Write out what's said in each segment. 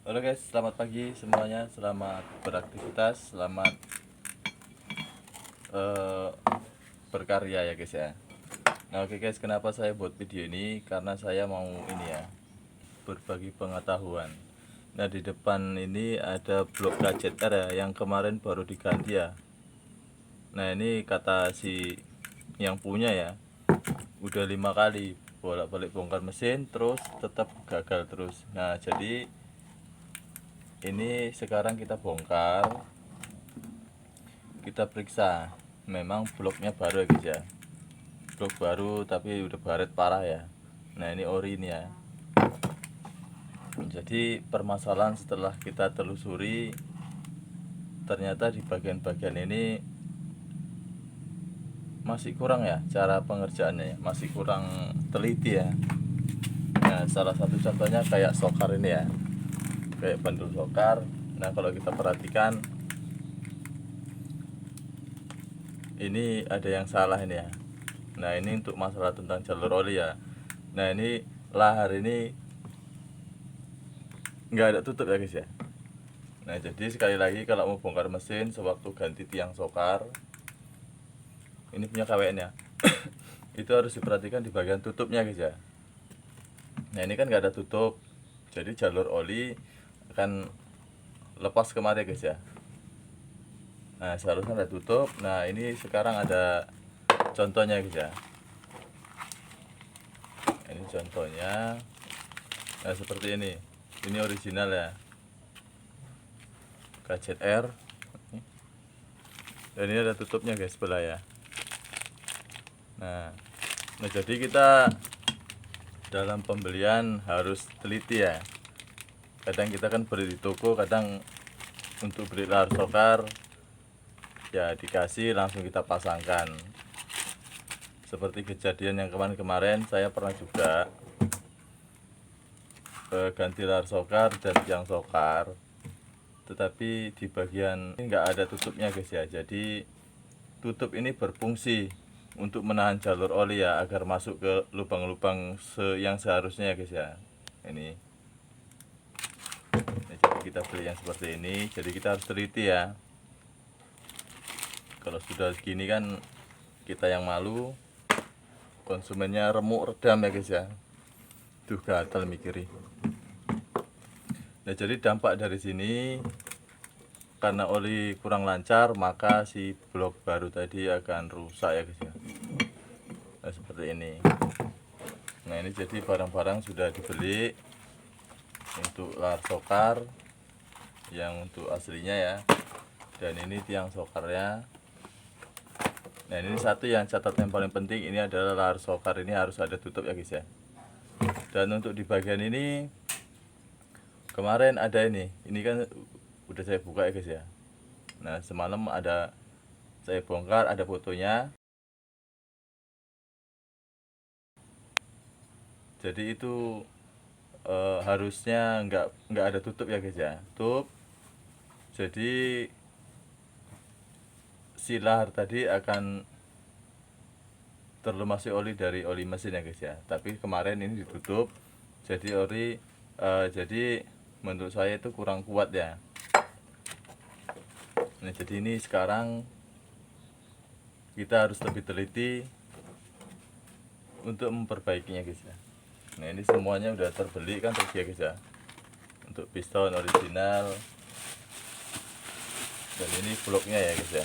Halo guys, selamat pagi semuanya. Selamat beraktivitas, selamat eh, berkarya ya guys ya. Nah oke guys, kenapa saya buat video ini? Karena saya mau ini ya, berbagi pengetahuan. Nah di depan ini ada blok KZR ya, yang kemarin baru diganti ya. Nah ini kata si yang punya ya, udah 5 kali bolak-balik bongkar mesin, terus tetap gagal terus. Nah jadi ini sekarang kita bongkar, kita periksa. Memang bloknya baru ya guys ya, blok baru tapi udah baret parah ya. Nah ini ori ini ya. Jadi permasalahan setelah kita telusuri, ternyata di bagian-bagian ini masih kurang ya cara pengerjaannya ya, masih kurang teliti ya. Nah salah satu contohnya kayak sokar ini ya, kayak bandul sokar. Nah kalau kita perhatikan ini ada yang salah ini ya. Nah ini untuk masalah tentang jalur oli ya. Nah ini lahar ini nggak ada tutup ya guys ya. Nah jadi sekali lagi kalau mau bongkar mesin sewaktu ganti tiang sokar, ini punya KWN ya, itu harus diperhatikan di bagian tutupnya guys ya. Nah ini kan nggak ada tutup, jadi jalur oli akan lepas kemari guys ya. Nah seharusnya ada tutup. Nah ini sekarang ada contohnya guys ya. Ini contohnya. Nah seperti ini original ya, KZR. Dan ini ada tutupnya guys sebelah ya. Nah jadi kita dalam pembelian harus teliti ya. Kadang kita kan beli di toko, kadang untuk beli lahar sokar ya dikasih langsung kita pasangkan. Seperti kejadian yang kemarin saya pernah juga ganti lahar sokar dan tiang sokar, tetapi di bagian ini nggak ada tutupnya guys ya. Jadi tutup ini berfungsi untuk menahan jalur oli ya, agar masuk ke lubang-lubang yang seharusnya ya guys ya. Ini jadi kita beli yang seperti ini, jadi kita harus teliti ya. Kalau sudah gini kan kita yang malu, konsumennya remuk redam ya guys ya. Duh gatal mikiri. Nah jadi dampak dari sini, karena oli kurang lancar maka si blok baru tadi akan rusak ya guys ya. Nah seperti ini. Nah ini jadi barang-barang sudah dibeli untuk lahar sokar yang untuk aslinya ya, dan ini tiang sokarnya. Nah ini satu yang catatan yang paling penting, ini adalah lahar sokar ini harus ada tutup ya guys ya. Dan untuk di bagian ini kemarin ada ini kan udah saya buka ya guys ya. Nah semalam ada saya bongkar, ada fotonya. Jadi itu harusnya nggak ada tutup ya guys ya, tutup. Jadi si lahar tadi akan terlumasi oli dari oli mesin ya guys ya. Tapi kemarin ini ditutup, jadi jadi menurut saya itu kurang kuat ya. Nah jadi ini sekarang kita harus lebih teliti untuk memperbaikinya guys ya. Nah ini semuanya udah terbeli kan terus ya guys ya, untuk piston original. Dan ini bloknya ya guys ya,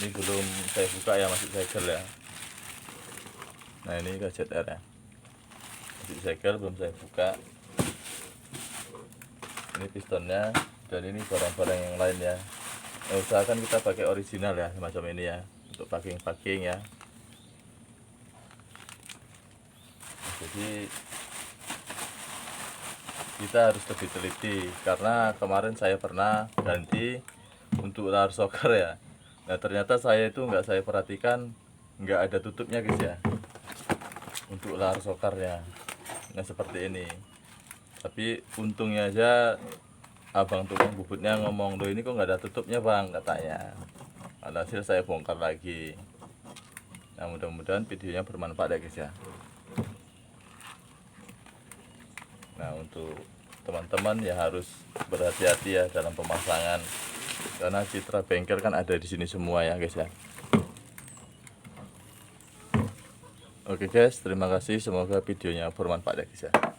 ini belum saya buka ya, masih segel ya. Nah ini KZR ya, masih segel, belum saya buka. Ini pistonnya, dan ini barang-barang yang lain ya. Nah, usahakan kita pakai original ya, semacam ini ya, untuk packing ya. Nah, jadi kita harus lebih teliti, karena kemarin saya pernah ganti untuk lahar sokar ya. Nah ternyata saya itu nggak saya perhatikan, nggak ada tutupnya guys ya, untuk lahar sokarnya. Nah seperti ini. Tapi untungnya aja abang tukang bubutnya ngomong, loh ini kok nggak ada tutupnya bang, katanya. Alhasil saya bongkar lagi. Nah mudah-mudahan videonya bermanfaat ya guys ya. Nah untuk teman-teman ya harus berhati-hati ya dalam pemasangan, karena citra bengkel kan ada di sini semua ya guys ya. Oke guys, terima kasih, semoga videonya bermanfaat ya guys ya.